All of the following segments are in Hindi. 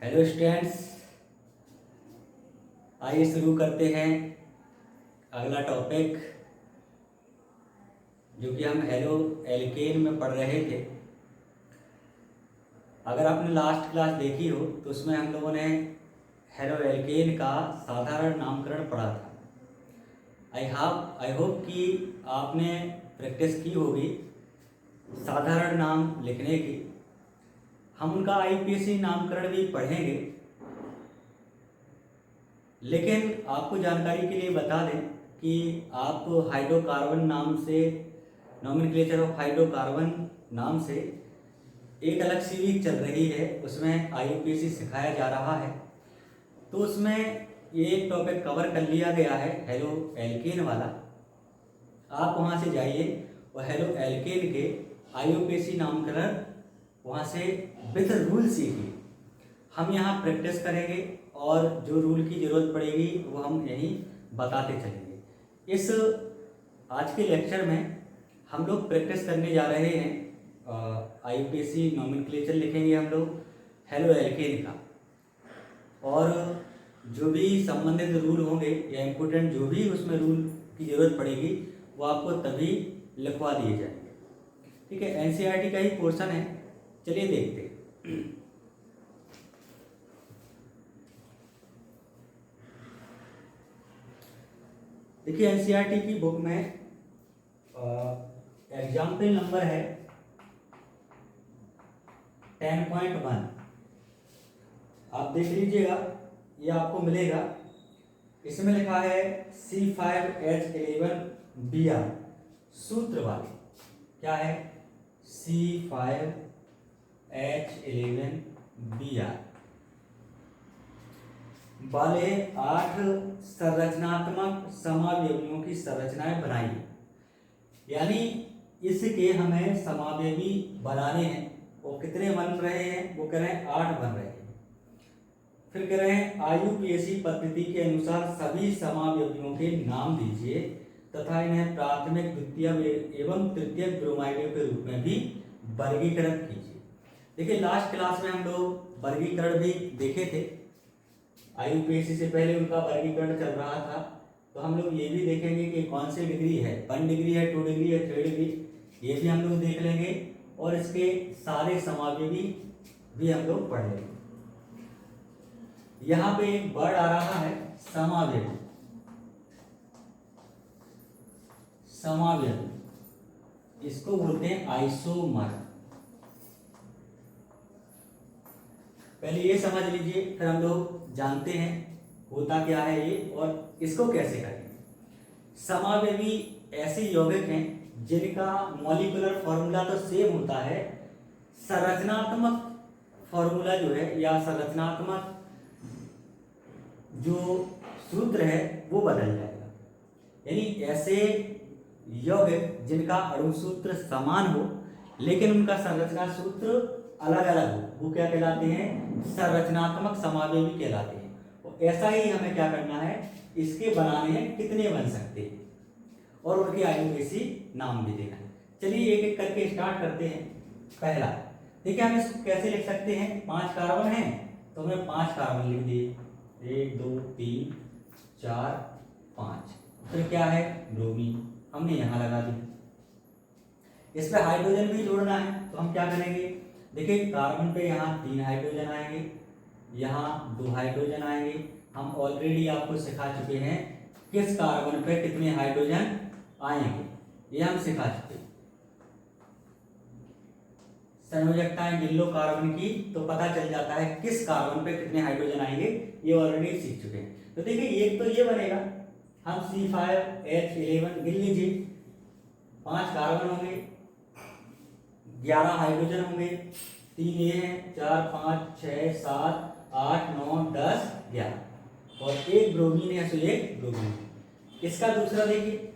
हेलो स्टूडेंट्स, आइए शुरू करते हैं अगला टॉपिक जो कि हम हेलो एल्केन में पढ़ रहे थे। अगर आपने लास्ट क्लास देखी हो तो उसमें हम लोगों ने हेलो एल्केन का साधारण नामकरण पढ़ा था। आई होप कि आपने प्रैक्टिस की होगी साधारण नाम लिखने की। हम उनका आईपीएसी नामकरण भी पढ़ेंगे, लेकिन आपको जानकारी के लिए बता दें कि आप हाइड्रोकार्बन नाम से, नॉमेनक्लेचर ऑफ हाइड्रोकार्बन नाम से एक अलग सीरीज चल रही है, उसमें आईयूपीएसी सिखाया जा रहा है। तो उसमें ये एक टॉपिक कवर कर लिया गया है हेलो एल्केन वाला। आप वहाँ से जाइए और हेलो एल्केन के आईयूपीएसी नामकरण वहाँ से विद रूल सीखिए। हम यहाँ प्रैक्टिस करेंगे और जो रूल की ज़रूरत पड़ेगी वो हम यहीं बताते चलेंगे। इस आज के लेक्चर में हम लोग प्रैक्टिस करने जा रहे हैं आईयूपीएसी नॉमेनक्लेचर लिखेंगे हम लोग हेलो एल्केन का, और जो भी संबंधित रूल होंगे या इम्पोर्टेंट जो भी उसमें रूल की ज़रूरत पड़ेगी वो आपको तभी लिखवा दिए जाएंगे। ठीक है, एनसीईआरटी का ही पोर्शन है, चलिए देखते हैं। देखिए एनसीईआरटी की बुक में एग्जाम्पल नंबर है 10.1। आप देख लीजिएगा, ये आपको मिलेगा। इसमें लिखा है C5H11Br सूत्र वाले, क्या है C5H11Br वाले 8 संरचनात्मक समावयवियों की संरचनाएं बनाइए। यानी इसके हमें समावयवी बनाने हैं। वो कितने बन रहे हैं? वो कह रहे हैं 8 बन रहे हैं। फिर कह रहे हैं आईयूपीएसी पद्धति के अनुसार सभी समावयवियों के नाम दीजिए तथा इन्हें प्राथमिक, द्वितीय एवं तृतीयक ब्रोमाइडों के रूप में भी वर्गीकृत कीजिए। देखिए लास्ट क्लास में हम लोग वर्गीकरण भी देखे थे। आईयूपीएसी से पहले उनका वर्गीकरण चल रहा था, तो हम लोग ये भी देखेंगे कि कौन सी डिग्री है, 1 डिग्री है, 2 डिग्री है, 3 डिग्री, ये भी हम लोग देख लेंगे। और इसके सारे समावयवी भी हम लोग पढ़ लेंगे। यहाँ पे एक वर्ड आ रहा है समावयवी। समावयवी इसको बोलते हैं आइसोमर। पहले ये समझ लीजिए, फिर हम लोग जानते हैं होता क्या है ये और इसको कैसे करेंगे। समावयवी ऐसे यौगिक हैं जिनका मॉलिक्यूलर फॉर्मूला तो सेम होता है, संरचनात्मक फॉर्मूला जो है या संरचनात्मक जो सूत्र है वो बदल जाएगा। यानी ऐसे यौगिक जिनका अणु सूत्र समान हो लेकिन उनका संरचना सूत्र अलग अलग हो, वो क्या कहलाते हैं? संरचनात्मक समावयवी कहलाते हैं। और ऐसा ही हमें क्या करना है, इसके बनाने हैं कितने बन सकते हैं और उनके आईयूपीएसी नाम भी देना है। चलिए एक एक करके स्टार्ट करते हैं। पहला देखिए, हम इसको कैसे लिख सकते हैं? 5 कार्बन हैं तो हमने 5 कार्बन लिख दिए, 1 2 3 4 5। फिर क्या है? ब्रोमीन, हमने यहाँ लगा दी। इस पे हाइड्रोजन भी जोड़ना है तो हम क्या करेंगे? देखिए कार्बन पे यहाँ 3 हाइड्रोजन आएंगे, यहाँ 2 हाइड्रोजन आएंगे। हम ऑलरेडी आपको सिखा चुके हैं किस कार्बन पे कितने हाइड्रोजन आएंगे, ये हम सिखा चुके हैं। संयोजकताएं गिन लो कार्बन की तो पता चल जाता है किस कार्बन पे कितने हाइड्रोजन आएंगे, ये ऑलरेडी सीख चुके हैं। तो देखिए एक तो ये बनेगा, हम C5H11 गिन लीजिए, 5 कार्बन होंगे, 11 हाइड्रोजन होंगे, 3 ये हैं, 4 5 6 7 8 9 10 11 और 1 ब्रोमीन है, तो 1 ब्रोमीन। इसका दूसरा देखिए,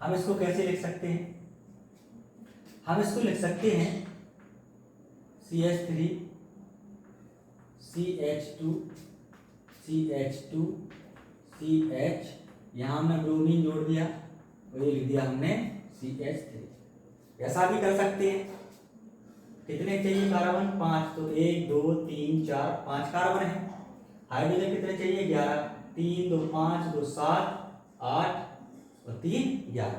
हम इसको कैसे लिख सकते हैं? हम इसको लिख सकते हैं CH3 CH2 CH2 CH, यहाँ हमने ब्रोमीन जोड़ दिया और ये लिख दिया हमने CH3। ऐसा भी कर सकते हैं, कितने चाहिए कार्बन? 5। तो 1 2 3 4 5 कार्बन है। हाइड्रोजन कितने चाहिए? 11। 3 2 5 2 7 8 और 3 11।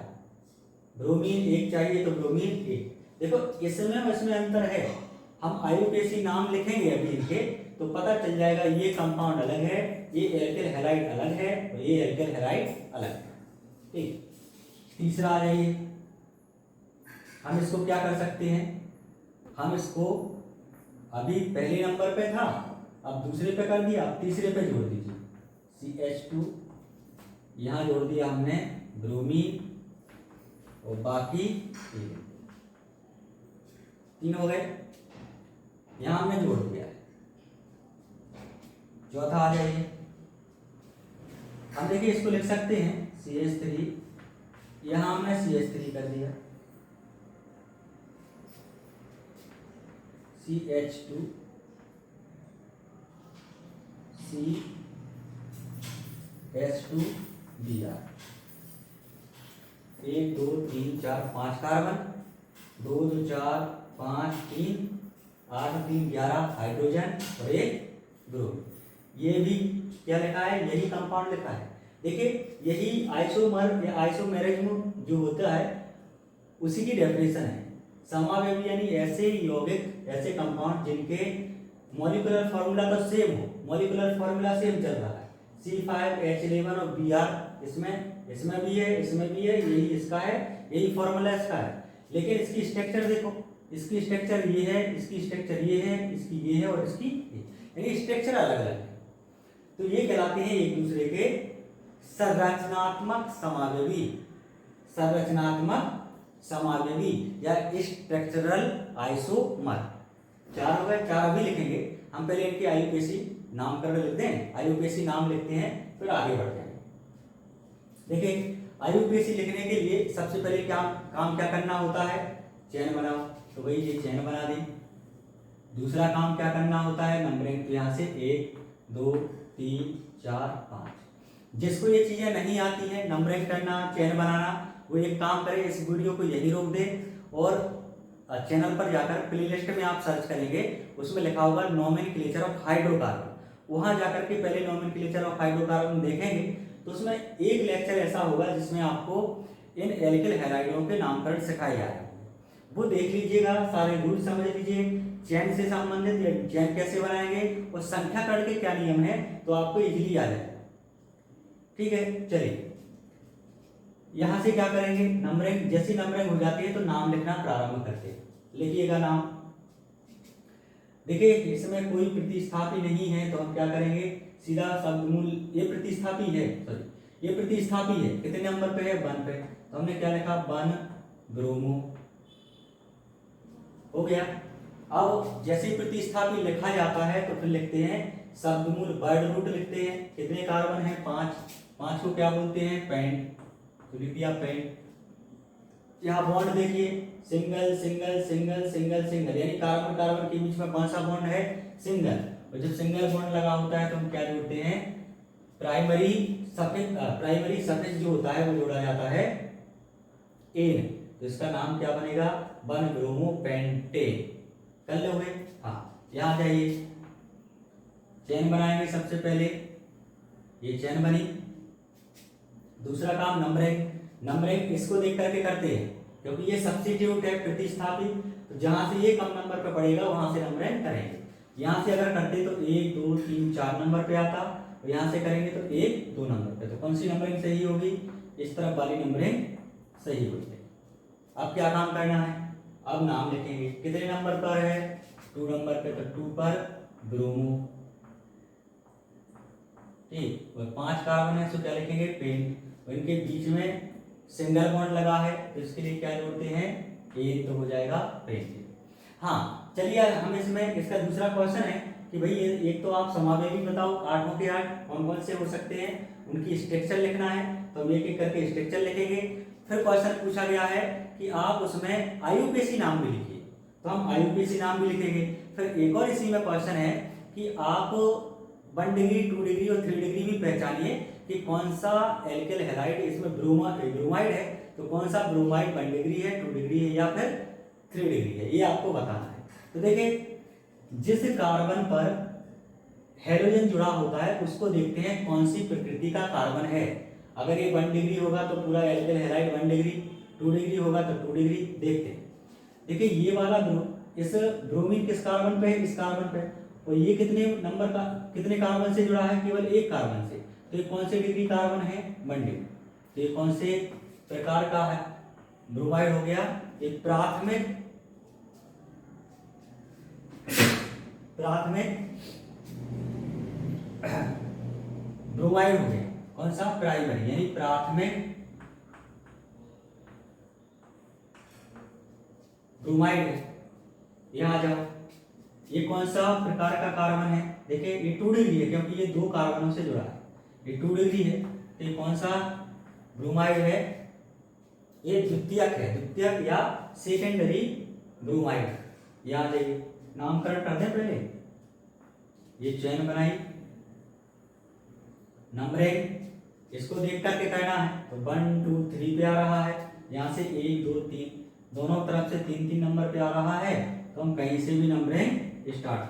ब्रोमीन 1 चाहिए तो ब्रोमीन 1। देखो इसमें अंतर है। हम IUPAC नाम लिखेंगे अभी इनके तो पता चल जाएगा ये कंपाउंड अलग है, ये एल्किल हैलाइड अलग है और ये एल्किल हैलाइड अलग है। ठीक, तीसरा आ जाइए। हम इसको क्या कर सकते हैं? हम इसको अभी पहले नंबर पे था, अब दूसरे पे कर दिया, अब तीसरे पे जोड़ दीजिए। CH2 यहाँ जोड़ दिया हमने ब्रोमीन और बाकी 3 हो गए, यहाँ हमने जोड़ दिया है। चौथा आ जाइए। हम देखिए इसको लिख सकते हैं CH3, यहाँ हमने CH3 कर दिया, CH2 CH2 दिया। 1 2 3 4 5 कार्बन, 2 2 4 5 3 8 3 11 हाइड्रोजन और 1 ब्रोमीन। ये भी क्या लिखा है? यही कंपाउंड लिखा है। देखिए यही आइसोमर या आइसोमेरिज्म जो होता है उसी की डेफिनेशन है। समावेवी यानी ऐसे यौगिक, ऐसे कंपाउंड जिनके मॉलिक्यूलर फार्मूला तो सेम हो, मॉलिक्यूलर फार्मूला सेम चल रहा है। C5H11 और Br इसमें भी है, इसमें भी है, यही इसका है, यही फार्मूला इसका है। लेकिन इसकी स्ट्रक्चर देखो, इसकी स्ट्रक्चर ये है, इसकी स्ट्रक्चर ये है, इसकी ये है और इसकी ये, यानी स्ट्रक्चर अलग अलग है। तो ये कहलाते हैं एक दूसरे के संरचनात्मक समावेवी, संरचनात्मक समावेवी या स्ट्रक्चरल आइसोमर। 4 हो गए, 4 अभी लिखेंगे हम। पहले इनके IUPAC नाम कर लिखते हैं, IUPAC नाम लिखते हैं फिर आगे बढ़ते हैं। देखिए IUPAC लिखने के लिए सबसे पहले काम क्या करना होता है? चेन बनाओ, तो भाई ये चेन बना दें। दूसरा काम क्या करना होता है? नंबरिंग, तो यहाँ से 1 2 3 4 5। जिसको ये चीजें नहीं आती हैं, नंबरिंग करना, चेन बनाना, वो एक काम करे, इस वीडियो को यही रोक दे और चैनल पर जाकर प्लेलिस्ट में आप सर्च करेंगे, उसमें लिखा होगा नोमेनक्लेचर ऑफ हाइड्रोकार्बन। वहां जाकर के पहले नोमेनक्लेचर ऑफ हाइड्रोकार्बन देखेंगे तो उसमें एक लेक्चर ऐसा होगा जिसमें आपको इन एल्किल हैलाइडों के नामकरण सिखाए जाएंगे। वो देख लीजिएगा, सारे रूल समझ लीजिए, चैन से संबंधित या चैन कैसे बनाएंगे और संख्या कर्ण के क्या नियम है, तो आपको इजीली आ जाएगा। ठीक है, चलिए यहां से क्या करेंगे? नंबरिंग, जैसी नंबरिंग हो जाती है तो नाम लिखना प्रारंभ करते हैं। लिखिएगा नाम। देखिए इसमें कोई प्रतिस्थापी नहीं है तो हम क्या करेंगे? सीधा शब्दमूल, ये प्रतिस्थापी है, सॉरी ये प्रतिस्थापी है, कितने नंबर पे है? 1 पे, तो हमने क्या लिखा? 1 ब्रोमो। हो गया। अब जैसे प्रतिस्थापी लिखा जाता है तो फिर लिखते हैं शब्दमूल, वर्ड रूट लिखते हैं। कितने कार्बन है? 5। 5 को क्या बोलते हैं? पेंट, तो लिख दिया पेंट। यहाँ बॉन्ड देखिए, single single single single single, यानी कार्बन कार्बन के बीच में कौन सा बॉन्ड है? सिंगल। और जब सिंगल बॉन्ड लगा होता है तो हम क्या जोड़ते हैं? प्राइमरी सफिक्स जो होता है वो जोड़ा जाता है एन। तो इसका नाम क्या बनेगा? 1 ब्रोमो पेंटेन। कर लोगे? हाँ, यहाँ जाइए, चेन बनाएंगे सबसे पहले, ये चेन बनी। दूसरा काम नंबरिंग, नंबरिंग इसको देख करके करते हैं क्योंकि ये सब्स्टिट्यूट है, प्रतिस्थापी, तो जहां से ये कम नंबर पे पड़ेगा वहां से नंबरिंग करेंगे। यहाँ से अगर करते तो 1 2 3 4 नंबर पे आता, और यहाँ से करेंगे तो 1 2 नंबर पे। तो कौन सी नंबरिंग सही होगी? इस तरफ वाली नंबरिंग सही होगी। अब क्या काम करना है? अब नाम लिखेंगे। कितने नंबर पर है? 2 नंबर पे, तो 2 पर ब्रोमो। ठीक, और 5 कार्बन है तो क्या लिखेंगे? पेंट। और इनके बीच में सिंगल बॉन्ड लगा है तो इसके लिए क्या जोड़ते हैं? एन, तो हो जाएगा पेंट। हाँ चलिए, हम इसमें इसका दूसरा क्वेश्चन है कि भाई ये एक तो आप समावेवी बताओ, 8 के 8 कौन कौन से हो सकते हैं, उनकी स्ट्रक्चर लिखना है। तो हम एक एक करके स्ट्रक्चर लिखेंगे। फिर क्वेश्चन पूछा गया है कि आप उसमें IUPAC नाम भी लिखिए, तो हम IUPAC नाम भी लिखेंगे। फिर एक और इसी में क्वेश्चन है कि आप 1 डिग्री 2 डिग्री और 3 डिग्री भी पहचानिए कि कौन सा एल्किल हैलाइड, इसमें ब्रोमाइड है तो कौन सा ब्रोमाइड 1 डिग्री है, 2 डिग्री है या फिर 3 डिग्री है, ये आपको बताना है। तो देखिए जिस कार्बन पर हेलोजन जुड़ा होता है उसको देखते हैं कौन सी प्रकृति का कार्बन है। अगर ये 1 डिग्री होगा तो पूरा एल्केल हैलाइड 1 डिग्री, 2 डिग्री होगा तो 2 डिग्री। देखते हैं, देखिए ये वाला इस ब्रोमीन किस कार्बन पे है, इस कार्बन पे, और ये कितने नंबर का, कितने कार्बन से जुड़ा है, केवल एक कार्बन से। तो ये कौन से डिग्री कार्बन है, 1 डिग्री। तो ये कौन से प्रकार का है, ब्रोमाइड हो गया। ये प्राथमिक ब्रोमाइड हो गया। कौन सा, प्राइमरी, यानी प्राथमिक ब्रोमाइड है। यहाँ आ जाओ, ये कौन सा प्रकार का कार्बन है, देखिए ये 2 डिग्री है क्योंकि ये 2 कार्बनों से जुड़ा है। ये 2 डिग्री है तो ये कौन सा ब्रोमाइड है, ये द्वितीयक है, द्वितीयक या सेकेंडरी ब्रोमाइड। यहाँ आ जाइए, नामकरण कर दें पहले। ये चेन बनाई, नंबरिंग इसको देख करके करना है। तो 1 2 3 पे आ रहा है, यहाँ से 1 2 3 दोनों तरफ से 3 3 नंबर पे आ रहा है, तो हम कहीं से भी नंबरिंग स्टार्ट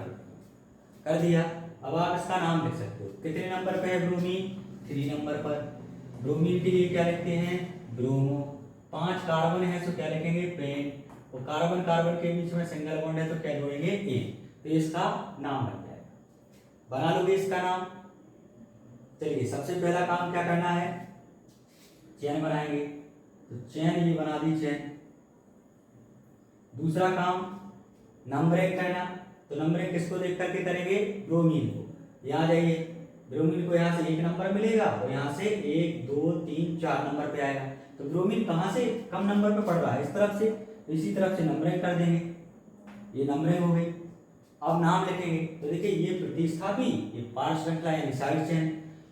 कर दिया। अब आप इसका नाम लिख सकते हो। कितने नंबर पे है ब्रोमीन, 3 नंबर पर। ब्रोमीन के लिए क्या लिखते हैं, ब्रोमो। 5 कार्बन है तो क्या लिखेंगे, पेन। और कार्बन कार्बन के बीच में सिंगल बॉन्ड है तो क्या जोड़ेंगे, ए। तो इसका नाम बन जाएगा। बना लोगे इसका नाम। चलिए सबसे पहला काम क्या करना है, चेन बनाएंगे। तो चेन ये बना दी चेन। दूसरा काम नंबरिंग करना। तो नंबरिंग किसको देख करके करेंगे, ब्रोमीन को। यहाँ जाइए, ब्रोमीन को यहाँ से 1 नंबर मिलेगा और यहाँ से 1 2 3 4 नंबर पे आएगा। तो ब्रोमीन कहाँ से कम नंबर पे पड़ रहा है, इस तरफ से, तो इसी तरफ से नंबरिंग कर देंगे। ये नंबरिंग हो गई। अब नाम लिखेंगे। तो देखिए ये प्रतिस्थापी, ये पार्श्व श्रृंखला यानी साइड चेन।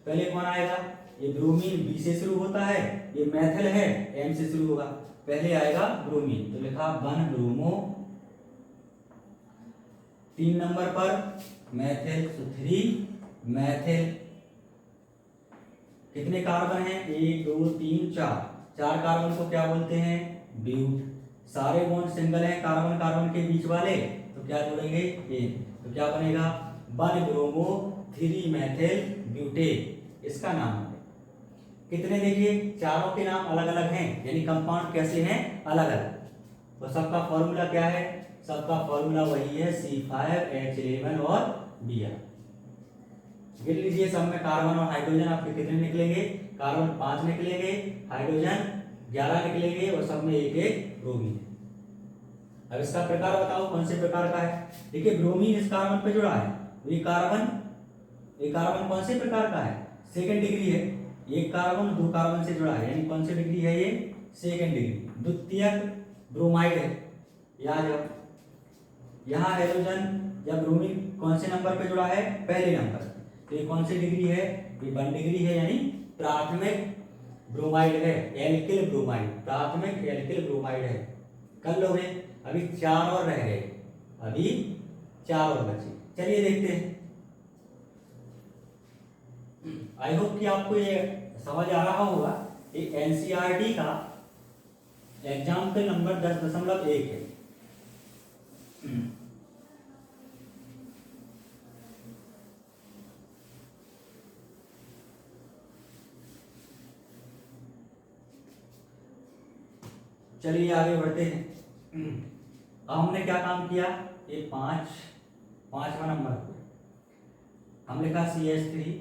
पहले कौन आएगा, ये ब्रोमीन बी से शुरू होता है, ये मेथिल है एम से शुरू होगा। पहले आएगा ब्रोमीन, तो लिखा 1 ब्रोमो। 3 नंबर पर मेथिल, तो 3 मेथिल। कितने कार्बन हैं, 1 2 3 4। 4 कार्बन को क्या बोलते हैं, ब्यूट। सारे बॉन्ड सिंगल हैं कार्बन कार्बन के बीच वाले, तो क्या जोड़ेंगे, ए। तो क्या बनेगा, 1 ब्रोमो 3 मेथिल ब्यूटेट, इसका नाम है। कितने, देखिए चारों के नाम अलग अलग हैं, यानी कंपाउंड कैसे हैं, अलग अलग। तो सबका फॉर्मूला क्या है, सबका फॉर्मूला वही है, C5H11 और Br। गिन लीजिए, सब में कार्बन और हाइड्रोजन आपके कितने निकलेंगे, कार्बन 5 निकलेंगे, हाइड्रोजन 11 निकलेंगे और सब में एक एक ब्रोमीन। अब इसका प्रकार बताओ कौन से प्रकार का है। देखिए ब्रोमीन इस कार्बन पे जुड़ा है, ये कार्बन कौन से प्रकार का है, सेकेंड डिग्री है। एक कार्बन 2 कार्बन से जुड़ा है, यानी कौन सी डिग्री है, ये सेकेंड डिग्री, द्वितीयक ब्रोमाइड है। याद है, यहाँ हाइड्रोजन या ब्रोमीन कौन से नंबर पे जुड़ा है, पहले नंबर। तो ये कौन सी डिग्री है, ये 1 डिग्री है, यानी प्राथमिक ब्रोमाइड है, एल्किल ब्रोमाइड, प्राथमिक एल्किल ब्रोमाइड है। कर लोगे, अभी 4 और रह गए, अभी 4 और बचे। चलिए देखते हैं। आई होप कि आपको ये समझ आ रहा होगा। ये एनसीईआरटी का एग्जाम्पल नंबर 10.1 है। चलिए आगे बढ़ते हैं। अब हमने क्या काम किया, ये 5वां नंबर हम लिखा CH3,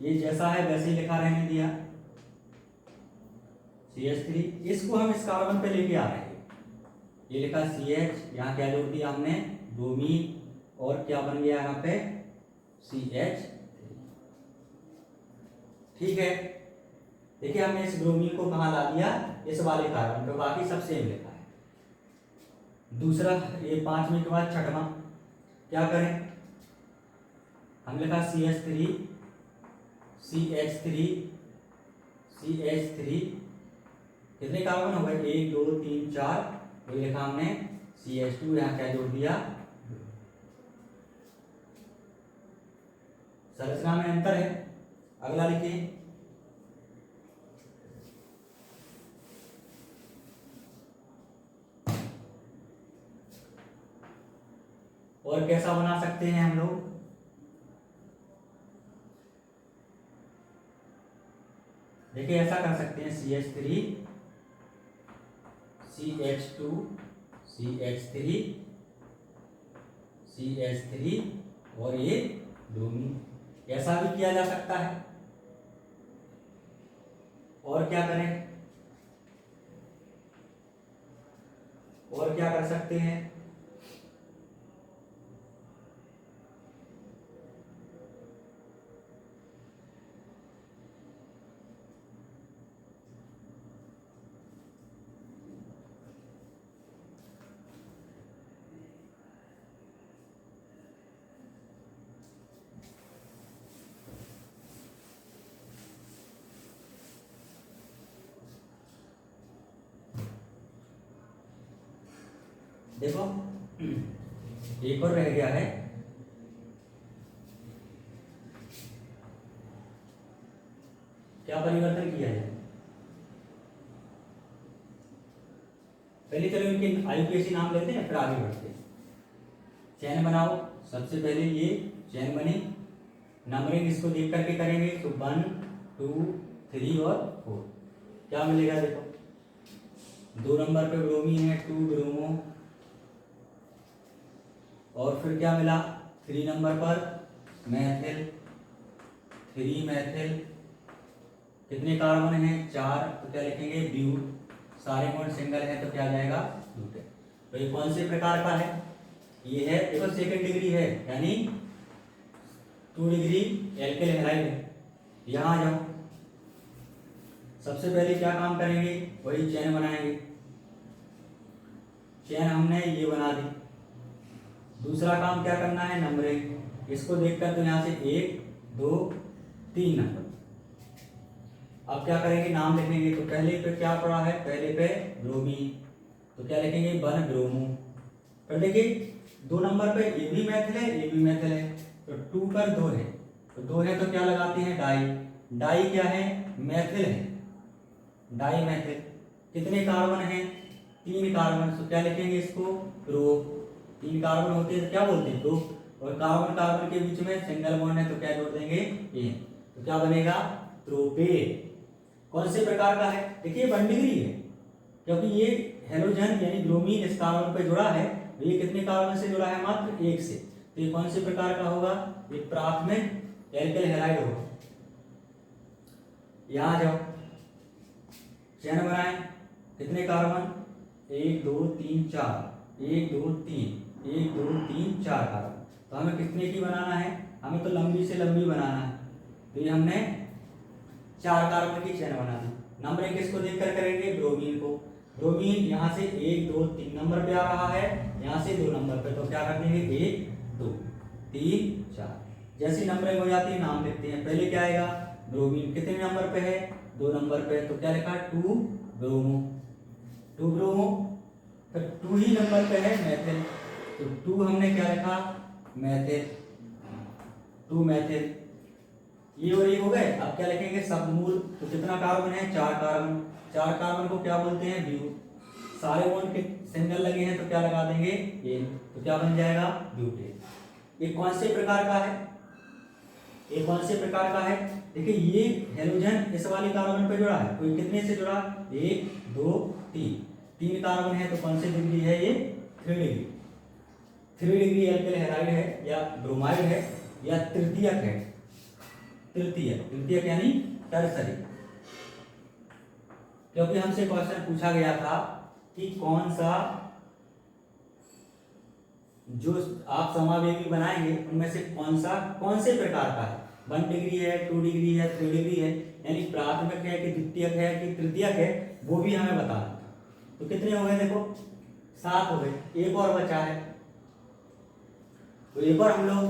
ये जैसा है वैसे ही लिखा रहने दिया CH3। इसको हम इस कार्बन पे लेके आ रहे हैं, ये लिखा CH, यहाँ क्या जोड़ दिया हमने, ब्रोमीन, और क्या बन गया यहाँ पे, CH3। ठीक है, देखिए हमने इस ब्रोमीन को कहाँ ला दिया, इस वाले कार्बन पे, बाकी सब सेम लिखा है। दूसरा, ये 5वें के बाद 6वां क्या करें, हम लिखा CH3, CH3, CH3, कितने कार्बन हो गए, 1 2 3 4। ये लिखा हमने CH2, यहाँ क्या जोड़ दिया, संरचना में अंतर है। अगला लिखिए, और कैसा बना सकते हैं हम लोग, देखिए ऐसा कर सकते हैं CH3 CH2 CH3 CH3 और ये ब्रोमीन, ऐसा भी किया जा सकता है। और क्या करें, और क्या कर सकते हैं, देखो एक और रह गया है, क्या परिवर्तन किया है। पहले चलो इनके आईयूपीएसी नाम लेते हैं फिर आगे बढ़ते हैं। चैन बनाओ, सबसे पहले ये चैन बनी, नंबरिंग इसको देख करके करेंगे तो 1 2 3 और 4, क्या मिलेगा देखो, 2 नंबर पे ब्रोमीन है 2 ब्रोमो, और फिर क्या मिला 3 नंबर पर मैथिल 3 मैथिल, कितने कार्बन हैं 4, तो क्या लिखेंगे ब्यूट, सारे बॉन्ड सिंगल है तो क्या आ जाएगा ब्यूटेन। तो ये कौन से प्रकार का है, ये है देखो सेकंड डिग्री है यानी 2 डिग्री एल्किल हैलाइड है। यहाँ आ जाओ, सबसे पहले क्या काम करेंगे, वही चैन बनाएंगे, चैन हमने ये बना दी। दूसरा काम क्या करना है, नंबरिंग, इसको देखकर तो यहाँ से 1 2 3 नंबर। अब क्या करेंगे, नाम लिखेंगे, तो पहले पे क्या पड़ा है, पहले पे ब्रोमीन, तो क्या लिखेंगे 1 ब्रोमो। फिर देखिए 2 नंबर पे ये भी मैथिल है ये भी मैथिल है, तो 2 पर 2 है, तो 2 है तो क्या लगाते हैं डाई, डाई क्या है मैथिल है, डाई मैथिल, कितने कार्बन है 3 कार्बन, तो क्या लिखेंगे इसको प्रो, 3 कार्बन होते हैं तो क्या बोलते हैं प्रो, और कार्बन कार्बन के बीच में सिंगल बॉन्ड है तो क्या जोड़ देंगे ए, तो क्या बनेगा प्रोपेन। कौन से प्रकार का है, देखिए 1 डिग्री है क्योंकि ये हेलोजन यानी ब्रोमीन इस कार्बन पे जुड़ा है, तो ये कितने कार्बन से जुड़ा है मात्र 1 से, तो ये कौन से प्रकार का होगा, ये प्राथमिक एल्किल हैलाइड होगा। यहां जाओ, चैन बनाए, कितने कार्बन 1 2 3 4 1 2 3 1 2 3 4 कार्बन, तो हमें कितने की बनाना है, हमें तो लंबी से लंबी बनाना है, तो ये हमने 4 कार्बन की चैन बना दी। नंबरिंग किसको देखकर करेंगे, ब्रोमीन को, ब्रोमीन यहाँ से 1 2 3 नंबर पे आ रहा है, यहाँ से 2 नंबर पे, तो क्या कर देंगे 1 2 3 4, जैसी नंबरिंग हो जाती है नाम लिखते हैं। पहले क्या आएगा, ब्रोमीन कितने नंबर पे है 2 नंबर पे, तो क्या लिखा 2 ब्रोमो, 2 ब्रोमो, फिर 2 ही नंबर पे है मैथिल, तो 2 हमने क्या लिखा मैथिल, 2 मैथिल, ये और ये हो गए। अब क्या लिखेंगे सबमूल, तो कितना कार्बन है 4 कार्बन, 4 कार्बन को क्या बोलते हैं ब्यूट, सारे बॉन्ड के सिंगल लगे हैं तो क्या लगा देंगे एन, तो क्या बन जाएगा ब्यूटेन। ये कौन से प्रकार का है, ये कौन से प्रकार का है, देखिए ये हेलोजन इस वाले कार्बन पे जुड़ा है, तो कितने से जुड़ा 1 2 3 कार्बन है, तो कौन सी डिग्री है ये 3 डिग्री, 3 डिग्री एल्किल हैलाइड है या ब्रोमाइड है या तृतीयक है, तृतीयक यानी टर्सरी, क्योंकि हमसे क्वेश्चन पूछा गया था कि कौन सा जो आप समावेगी बनाएंगे उनमें से कौन से प्रकार का है, 1 डिग्री है 2 डिग्री है 3 डिग्री है, यानी प्राथमिक है कि द्वितीयक है कि तृतीयक है, वो भी हमें बताना था। तो कितने हो गए देखो 7 हो गए, एक और बचा है, तो एक बार हम लोग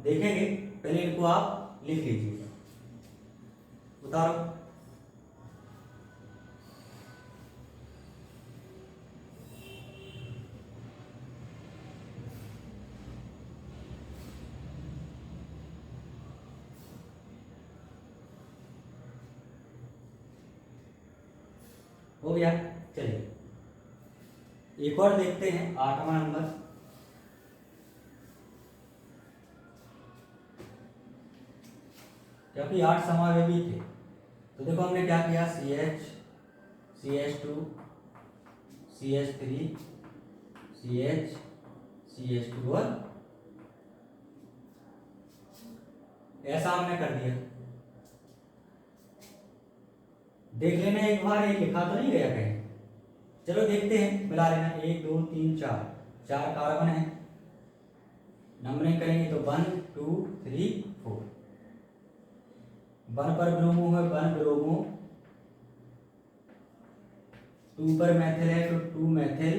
देखेंगे, पहले इनको आप लिख लीजिए, उतारो, हो गया। चलिए एक और देखते हैं 8वां नंबर, क्योंकि 8 समावेशी थे। तो देखो हमने क्या किया, CH CH2 CH3 CH CH2 और ऐसा हमने कर दिया। देख लेना एक बार, ये लिखा तो नहीं गया कहीं। चलो देखते हैं, मिला लेना, 1 2 3 4, 4 कार्बन है। नंबरिंग करेंगे तो 1 2 3 4। 1 पर ब्रोमो है 1 ब्रोमो, 2 पर मैथिल है तो 2 मैथिल,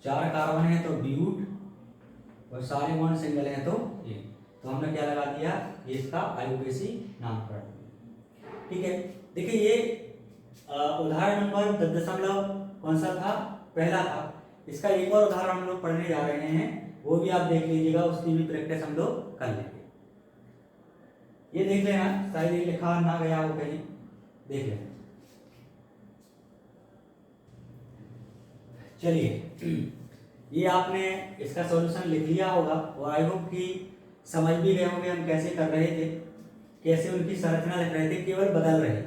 4 कार्बन है तो ब्यूट, और सारे बॉन्ड सिंगल है तो ये। तो हमने क्या लगा दिया, ये इसका आईयूपीएसी नामकरण। ठीक है, देखिए ये उदाहरण नंबर 10 कौन सा था, पहला था। इसका एक और उदाहरण हम लोग पढ़ने जा रहे हैं, वो भी आप देख लीजिएगा, उसकी भी प्रैक्टिस हम लोग कर लेंगे। ये देख लेना, शायद ये लिखा ना गया हो कहीं, देख लेना। चलिए, ये आपने इसका सॉल्यूशन लिख लिया होगा और आई होप कि समझ भी गए होंगे हम कैसे कर रहे थे, कैसे उनकी संरचना लिख रहे थे, केवल बदल रहे थे।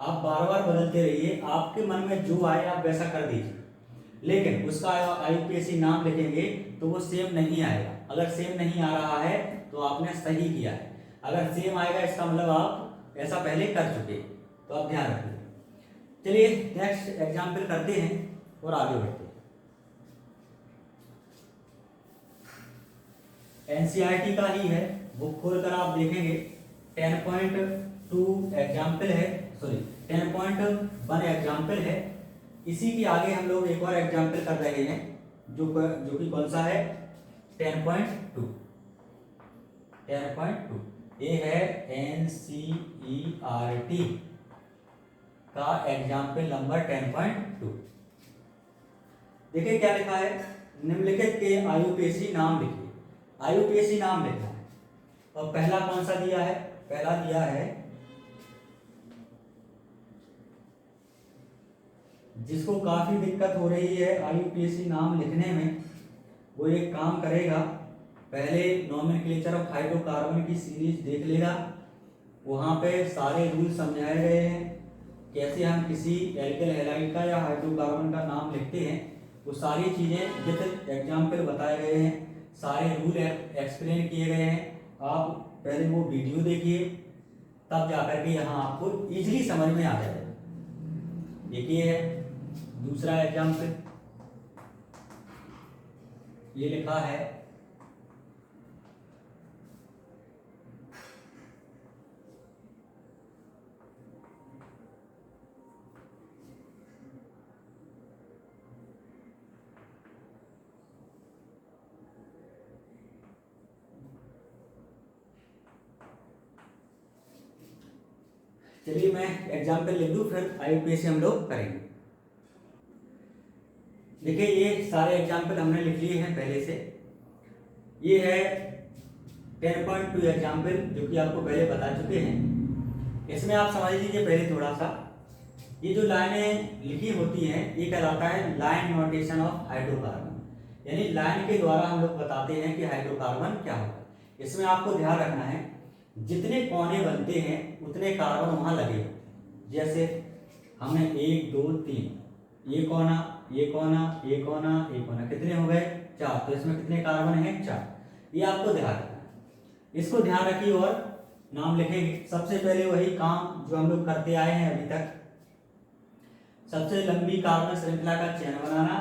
आप बार बार बदलते रहिए, आपके मन में जो आए आप वैसा कर दीजिए, लेकिन उसका आईयूपीएसी नाम लिखेंगे तो वो सेम नहीं आएगा। अगर सेम नहीं आ रहा है तो आपने सही किया है, अगर सेम आएगा इसका मतलब आप ऐसा पहले कर चुके, तो आप ध्यान रखिए। चलिए नेक्स्ट एग्जाम्पल करते हैं और आगे बढ़ते हैं। एनसीईआरटी का ही है, बुक खोलकर आप देखेंगे 10.2 एग्जाम्पल है, सॉरी 10.1 एग्जाम्पल है। इसी के आगे हम लोग एक और एग्जाम्पल कर रहे हैं, जो कि कौन सा है, 10.2। ये है एनसीईआरटी का एग्जाम्पल नंबर 10.2। देखिए क्या लिखा है, निम्नलिखित के आईयूपीएसी नाम लिखिए। आईयूपीएसी नाम लिखा है और पहला कौन सा दिया है, पहला दिया है जिसको काफी दिक्कत हो रही है आईयूपीएसी नाम लिखने में, वो एक काम करेगा, पहले नॉमेनक्लेचर ऑफ हाइड्रोकार्बन की सीरीज देख लेगा। वहां पे सारे रूल समझाए गए हैं, कैसे हम किसी एल्किल हैलाइड का या हाइड्रोकार्बन का नाम लिखते हैं, वो सारी चीजें विद एग्जाम्पल बताए गए हैं, सारे रूल एक्सप्लेन किए गए हैं। आप पहले वो वीडियो देखिए, तब जाकर के यहाँ आपको इजीली समझ में आ जाएगा। एक ये है, दूसरा एग्जाम्पल ये लिखा है चलिए मैं एग्जाम्पल लिख दूं, फिर आईयूपीएसी हम लोग करेंगे। देखिए ये सारे एग्जाम्पल हमने लिख लिए हैं पहले से। ये है 10.2 एग्जाम्पल, जो कि आपको पहले बता चुके हैं। इसमें आप समझ लीजिए पहले थोड़ा सा, ये जो लाइनें लिखी होती हैं ये कहलाता है लाइन नोटेशन ऑफ हाइड्रोकार्बन, यानी लाइन के द्वारा हम लोग बताते हैं कि हाइड्रोकार्बन क्या होगा। इसमें आपको ध्यान रखना है, जितने कोने बनते हैं उतने कार्बन वहां लगे होते हैं। जैसे हमने 1 2 3, ये कोना ये कोना ये कोना ये कोना, कितने हो गए 4, तो इसमें कितने कार्बन हैं 4। ये आपको ध्यान रखना है, इसको ध्यान रखिए और नाम लिखेंगे। सबसे पहले वही काम जो हम लोग करते आए हैं अभी तक, सबसे लंबी कार्बन श्रृंखला का चेन बनाना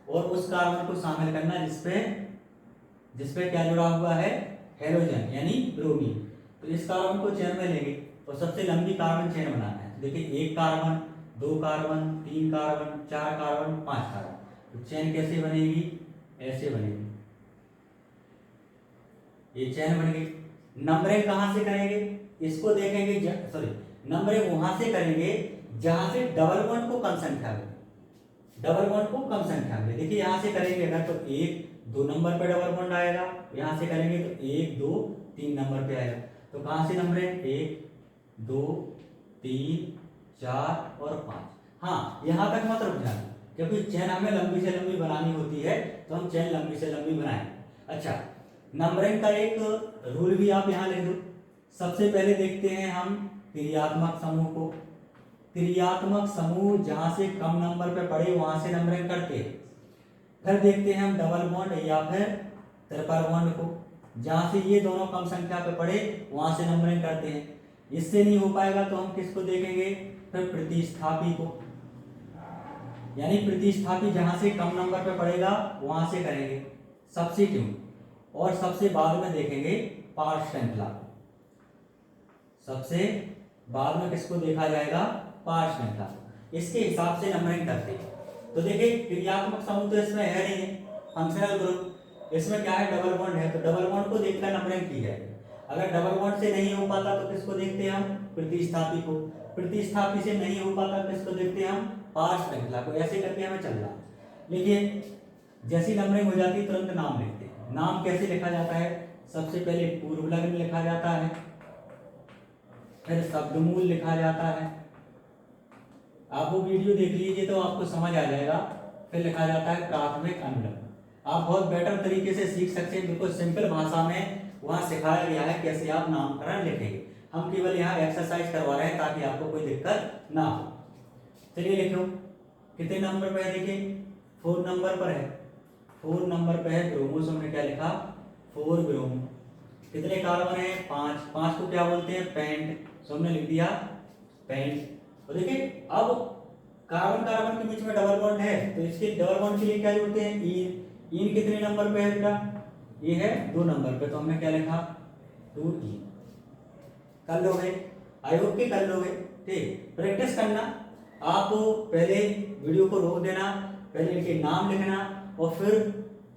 और उस कार्बन को शामिल करना जिसपे क्या जुड़ा हुआ है, हेलोजन यानी ब्रोमीन। तो इस कार्बन को चेन में लेंगे और सबसे लंबी कार्बन चेन बनाना है। तो देखिए 1 carbon 2 carbon 3 carbon 4 carbon 5 carbon, तो चेन कैसे बनेगी, ऐसे बनेगी, ये चेन बन गई। नंबरिंग कहां से करेंगे, इसको देखेंगे, सॉरी नंबरिंग वहां से करेंगे जहां से डबल बॉन्ड को कम संख्या में, डबल बॉन्ड को कम संख्या में। देखिए यहां से करेंगे अगर तो 1 2 नंबर पे डबल बॉन्ड आएगा, यहां से करेंगे तो 1 2 3 नंबर पे आएगा। तो कहां से नंबर है, 1 2 3 4 और 5। हाँ यहां तक मत रुक जाना, क्योंकि चेन हमें लंबी से लंबी बनानी होती है, तो हम चेन लंबी से लंबी बनाएंगे। अच्छा नंबरिंग का एक रूल भी आप यहाँ लिख दो। सबसे पहले देखते हैं हम त्रियात्मक समूह को। त्रियात्मक समूह जहाँ से कम नंबर पे पड़े वहाँ से नंबरिंग करते हैं। फिर देखते हैं हम डबल बॉन्ड या फिर ट्रिपल बॉन्ड को, जहाँ से ये दोनों कम संख्या पे पड़े वहाँ से नंबरिंग करते हैं। इससे नहीं हो पाएगा तो हम किसको देखेंगे, फिर प्रतिस्थापी को, यानी प्रतिस्थापी जहाँ से कम नंबर पे पड़ेगा वहाँ से करेंगे सब्स्टिट्यूट। और सबसे बाद में देखेंगे पार्श्व श्रृंखला। सबसे बाद में किसको देखा जाएगा, पार्श्व श्रृंखला। इसके हिसाब से नंबरिंग करते हैं। तो देखिए क्रियात्मक समूह तो इसमें है नहीं है, फंक्शनल ग्रुप। इसमें क्या है, डबल बॉन्ड है, तो डबल बॉन्ड को देखकर नंबरिंग की जाएगी। अगर डबल बॉन्ड से नहीं हो पाता तो किसको देखते हैं हम, प्रतिस्थापी को। प्रतिस्थापी से नहीं हो पाता किसको देखते हैं हम, पार्श्व श्रृंखला को। ऐसे करके हमें चलना। देखिए जैसी नंबरिंग हो जाती तुरंत नाम लिखते हैं। नाम कैसे लिखा जाता है, सबसे पहले पूर्व लग्न लिखा जाता है, फिर शब्दमूल लिखा जाता है। आप वो वीडियो देख लीजिए तो आपको समझ आ जाएगा। फिर लिखा जाता है प्राथमिक अनुलग्न। आप बहुत बेटर तरीके से सीख सकते हैं, बिल्कुल सिंपल भाषा में वहाँ सिखाया गया है कैसे आप नामकरण लिखेंगे। हम केवल यहाँ एक्सरसाइज करवा रहे हैं ताकि आपको कोई दिक्कत ना हो। चलिए लिखो, कितने नंबर पर है, देखिए 4 नंबर पर है। 4 नंबर पर है ब्रोमो, हमने क्या लिखा, 4 ब्रोमो। कितने कार्बन है, 5। 5 को क्या बोलते हैं, पेंट, सो हमने लिख दिया पेंट। तो देखिए अब कार्बन कार्बन के बीच में डबल बॉन्ड है, तो इसके डबल बॉन्ड के लिए क्या जोड़ते हैं, ईन। ईन कितने नंबर पे है बेटा, ये है 2 नंबर पे, तो हमने क्या लिखा, 2 ईन। कर लोगे, आई होप कि कर लोगे। ठीक, प्रैक्टिस करना। आप पहले वीडियो को रोक देना, पहले इनके नाम लिखना और फिर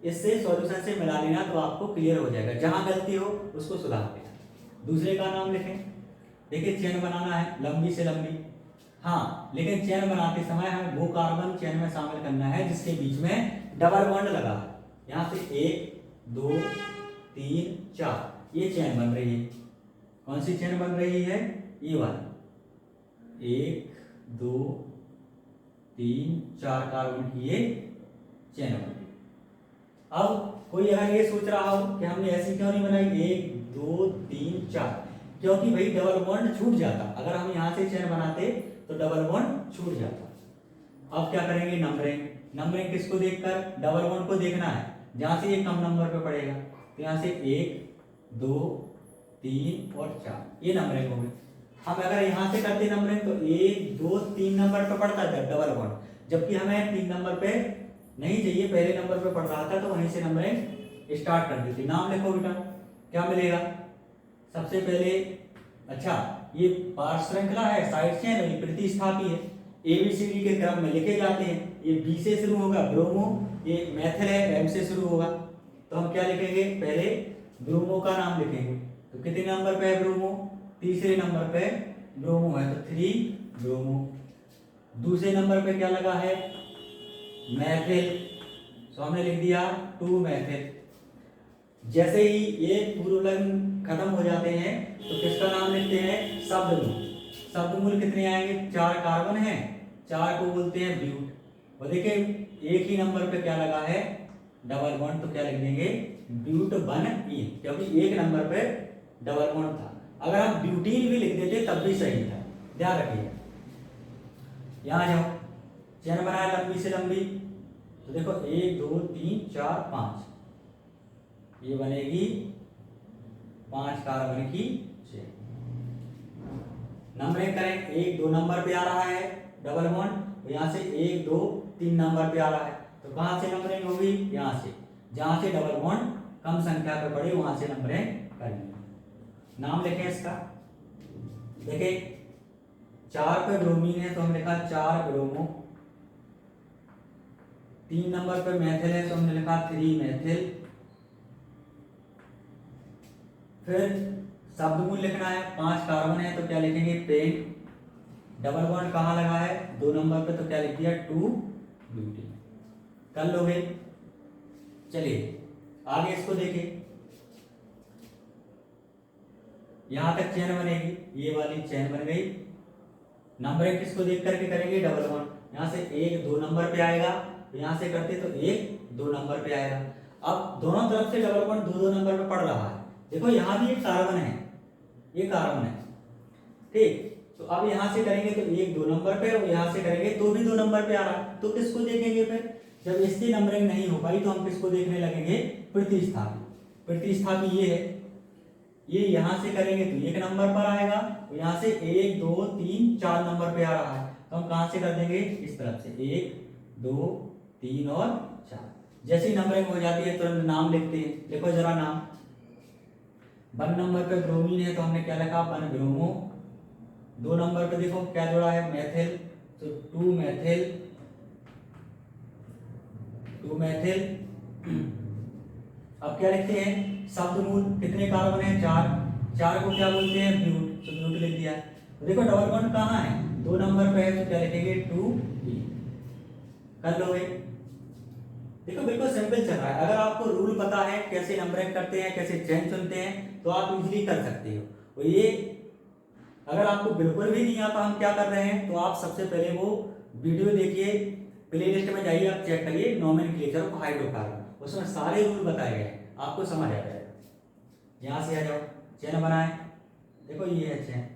इससे सॉल्यूशन से मिला लेना, तो आपको क्लियर हो जाएगा। जहां गलती हो उसको सुधार देना। दूसरे का नाम लिखें। देखिए चेन बनाना है लंबी से लंबी, हाँ, लेकिन चेन बनाते समय हमें वो कार्बन चेन में शामिल करना है जिसके बीच में डबल बॉन्ड लगा है। यहाँ से 1 2 3 4 ये चेन बन रही है। कौन सी चेन बन रही है, ये वाली। 1 2 3 4 कार्बन की ये चेन बन रही है। अब कोई अगर ये सोच रहा हो कि हमने ऐसी क्यों नहीं बनाई, 1 2 3 4, क्योंकि भाई डबल बॉन्ड छूट जाता। अगर हम यहाँ से चेन बनाते तो डबल बॉन्ड छूट जाता। अब क्या करेंगे, नंबरिंग। नंबरिंग किसको देखकर, डबल बॉन्ड को देखना है जहां से ये कम नंबर पे पड़ेगा। तो यहाँ से 1 2 3 और 4 ये नंबरिंग होगी। हम अगर यहाँ से करते नंबरिंग तो 1 2 3 नंबर पे पड़ता है डबल बॉन्ड, जबकि हमें 3 नंबर पे नहीं चाहिए, पहले नंबर पे पड़ रहा था, तो वहीं से नंबरिंग स्टार्ट कर देती। नाम लिखो बेटा, क्या मिलेगा, सबसे पहले, अच्छा ये पार्श्व श्रृंखला है, साइड चेन है, ये प्रतिस्थापी है। ABCD के क्रम में लिखे जाते हैं। ये B से शुरू होगा ब्रोमो, ये मेथिल है, M से शुरू होगा। तो हम क्या लिखेंगे, पहले ब्रोमो का नाम लिखेंगे। तो कितने नंबर पे है ब्रोमो, तीसरे नंबर पे ब्रोमो है, तो 3 ब्रोमो। दूसरे नंबर पे क्या लगा है, मेथिल, तो हमने लिख दिया 2 मेथिल। जैसे ही ये पूर्व लग्न खत्म हो जाते हैं तो किसका नाम लिखते हैं, शब्दमूल। शब्दमूल कितने आएंगे, 4 कार्बन है, 4 को बोलते हैं ब्यूट। और देखिए एक ही नंबर पे क्या लगा है, डबल बॉन्ड, तो क्या लिख देंगे, ब्यूट 1 ईन, क्योंकि एक नंबर पे डबल बॉन्ड था। अगर हम ब्यूटीन भी लिख देते तब भी सही था, ध्यान रखिए। यहाँ जाओ, चेन बनाया लंबी से लंबी, तो देखो 1 2 3 4 5, ये बनेगी 5 कार्बन की चेन। नंबरिंग करें, 1 2 नंबर पे आ रहा है डबल बॉन्ड, तो यहाँ से 1 2 3 नंबर पे आ रहा है, तो कहाँ से नंबरिंग होगी, यहाँ से, जहाँ से डबल बॉन्ड कम संख्या पे पड़े वहां से नंबरिंग करनी। नाम लिखें इसका, देखिए 4 पे ब्रोमीन है तो हम लिखा 4 ब्रोमो। 3 नंबर पे मेथिल है तो हमने लिखा 3 मेथिल। फिर शब्दमूल लिखना है, 5 कार्बन है तो क्या लिखेंगे, पेंट। डबल बॉन्ड कहाँ लगा है, 2 नंबर पे, तो क्या लिख दिया, 2 ब्यूटीन। कर लोगे, चलिए आगे इसको देखिए। यहां तक चेन बनेगी, ये वाली चेन बन गई। नंबरिंग किसको देख करके करेंगे, डबल बॉन्ड। यहाँ से 1 2 नंबर पे आएगा, तो यहाँ से करते तो 1 2 नंबर पे आएगा। अब दोनों तरफ से डबल बॉन्ड दो दो नंबर पे पड़ रहा है। देखो यहाँ भी एक कार्बन है, ये कार्बन है, ठीक। तो अब यहाँ से करेंगे तो एक 2 नंबर पे, और यहाँ से करेंगे तो भी 2 नंबर पे आ रहा है, तो किसको देखेंगे फिर? जब इसकी नंबरिंग नहीं हो पाई तो हम किसको देखने लगेंगे? प्रतिस्थापी। प्रतिस्थापी ये है, ये यहाँ से करेंगे तो 1 नंबर पर आएगा, और यहाँ से 1 2 3 4 नंबर पे आ रहा है, तो हम कहाँ से कर देंगे? इस तरफ से 1 2 3 और 4। जैसी नंबरिंग हो जाती है तुरंत नाम लिखते हैं। देखो जरा नाम, 1 नंबर पे ब्रोमीन है तो हमने क्या लिखा? 1 ब्रोमो। 2 नंबर पे देखो क्या जुड़ा है? मैथिल, तो 2 मैथिल, 2 मैथिल। अब क्या लिखते हैं? शब्द मूल, कितने कार्बन है? 4। 4 को क्या बोलते हैं? ब्यूट, तो ब्यूट लिख दिया। तो देखो डबल बॉन्ड कहाँ है? 2 नंबर पे है, तो क्या लिखेंगे? 2b। कर लोगे? देखो बिल्कुल सिंपल चल रहा है। अगर आपको रूल पता है कैसे नंबरिंग करते हैं, कैसे चेन चुनते हैं, तो आप इजीली कर सकते हो। और ये अगर आपको बिल्कुल भी नहीं आता हम क्या कर रहे हैं, तो आप सबसे पहले वो वीडियो देखिए, प्लेलिस्ट में जाइए, आप चेक करिए नोमेनक्लेचर ऑफ हाइड्रोकार्बन, उसमें सारे रूल बताए गए हैं, आपको समझ आ जाएगा। यहाँ से आ जाओ, चेन बनाए, देखो ये है चेन।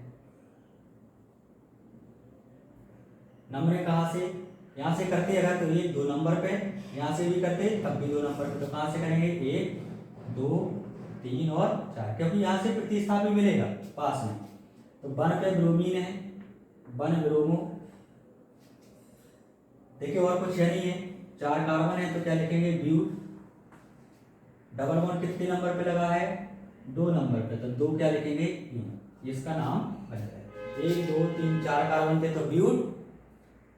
नंबरिंग कहाँ से? यहाँ से करते अगर तो 1 2 नंबर पे, यहाँ से भी करते तब भी 2 नंबर पे, तो कहाँ से करेंगे? 1 2 3 और 4, क्योंकि यहाँ से प्रतिस्थापी मिलेगा पास में। तो 1 पे ब्रोमीन है, 1 ब्रोमो। देखिए और कुछ है नहीं है, 4 कार्बन है, तो क्या लिखेंगे? ब्यूट। डबल बॉन्ड कितने नंबर पे लगा है? 2 नंबर पे, तो 2 क्या लिखेंगे? इसका नाम बन जाएगा। 1 2 3 4 कार्बन थे तो ब्यूट,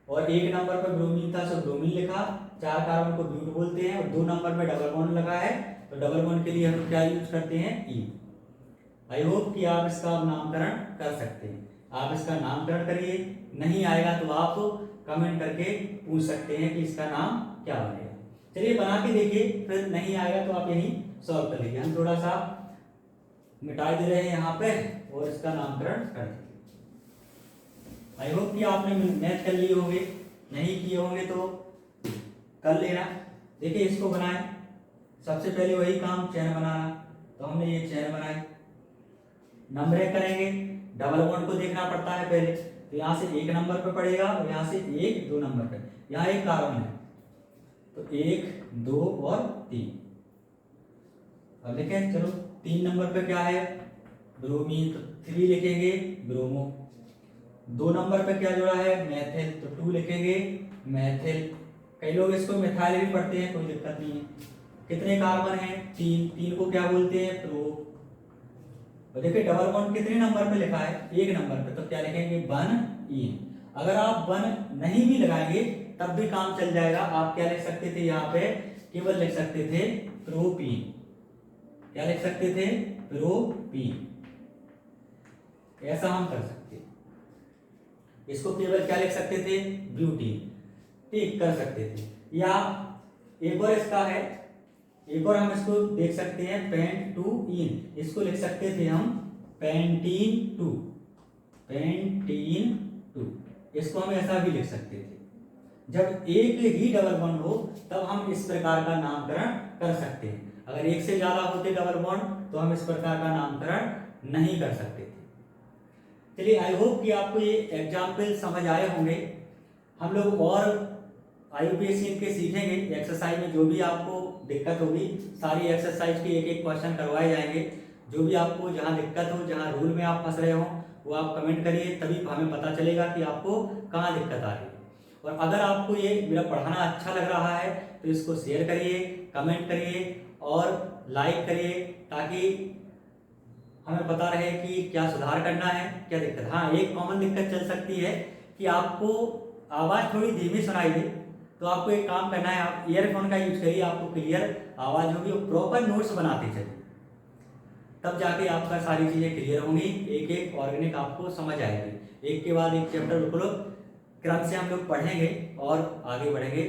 और 1 नंबर पर ब्रोमीन था तो ब्रोमीन लिखा। 4 कार्बन को ब्यूट बोलते हैं, और 2 नंबर पे डबल बॉन्ड लगा है, तो डबल बॉन्ड के लिए हम क्या यूज करते हैं? ई। आई होप कि आप इसका नामकरण कर सकते हैं। आप इसका नामकरण करिए, नहीं आएगा तो आप कमेंट करके पूछ सकते हैं कि इसका नाम क्या बनेगा। चलिए बना के देखिए, फिर नहीं आएगा तो आप यहीं सॉल्व कर लीजिए। हम थोड़ा सा मिटा दे रहे हैं यहाँ पे, और इसका नामकरण कर दीजिए। आई होप कि आपने मैथ कर लिए होंगे, नहीं किए होंगे तो कर लेना। देखिए इसको बनाए, सबसे पहले वही काम, चेन बनाना, तो हमने ये चेन बनाई। नंबरिंग करेंगे, डबल बॉन्ड को देखना पड़ता है पहले, तो यहाँ से 1 नंबर पे पड़ेगा, और यहाँ से 1 2 नंबर पे। यहाँ एक कार्बन है, तो 1 2 और 3। अब लिखें, चलो 3 नंबर पे क्या है? ब्रोमीन, तो 3 लिखेंगे ब्रोमो। 2 नंबर पे क्या जुड़ा है? मैथिल, तो 2 लिखेंगे मैथिल। कई लोग इसको मिथाइल भी पढ़ते हैं, कोई दिक्कत नहीं है। कितने कार्बन है? 3। 3 को क्या बोलते हैं? प्रो। और देखिए डबल बॉन्ड कितने नंबर पे लिखा है? 1 नंबर पे, तो क्या लिखेंगे? 1 अगर आप 1 नहीं भी लगाएंगे तब भी काम चल जाएगा। आप क्या लिख सकते थे? यहाँ पे केवल लिख सकते थे प्रोपीन। क्या लिख सकते थे? प्रोपीन। ऐसा हम कर सकते हैं। इसको केवल क्या लिख सकते थे? ब्यूटीन। ठीक, कर सकते थे। या एक और इसका है, एक और हम इसको देख सकते हैं, पेंटूइन। इसको लिख सकते थे हम पेंटीन 2। पेंटीन 2, इसको हम ऐसा भी लिख सकते थे। जब एक ही डबल बॉन्ड हो तब हम इस प्रकार का नामकरण कर सकते हैं। अगर एक से ज्यादा होते डबल बॉन्ड तो हम इस प्रकार का नामकरण नहीं कर सकते थे। चलिए आई होप कि आपको ये एग्जाम्पल समझ आए होंगे। हम लोग और IUPAC के सीखेंगे। एक्सरसाइज में जो भी आपको दिक्कत होगी, सारी एक्सरसाइज के एक एक क्वेश्चन करवाए जाएंगे। जो भी आपको जहाँ दिक्कत हो, जहाँ रूल में आप फंस रहे हो, वो आप कमेंट करिए, तभी हमें पता चलेगा कि आपको कहाँ दिक्कत आ रही है। और अगर आपको ये मेरा पढ़ाना अच्छा लग रहा है तो इसको शेयर करिए, कमेंट करिए और लाइक करिए, ताकि हमें पता रहे कि क्या सुधार करना है, क्या दिक्कत। हाँ, एक कॉमन दिक्कत चल सकती है कि आपको आवाज़ थोड़ी धीमी सुनाई दे, तो आपको एक काम करना है, आप ईयरफोन का यूज करिए, आपको क्लियर आवाज़ होगी और प्रॉपर नोट्स बनाते चलिए, तब जाके आपका सारी चीज़ें क्लियर होंगी। एक एक ऑर्गेनिक आपको समझ आएगी। एक के बाद एक चैप्टर बिल्कुल क्रम से हम लोग पढ़ेंगे और आगे बढ़ेंगे।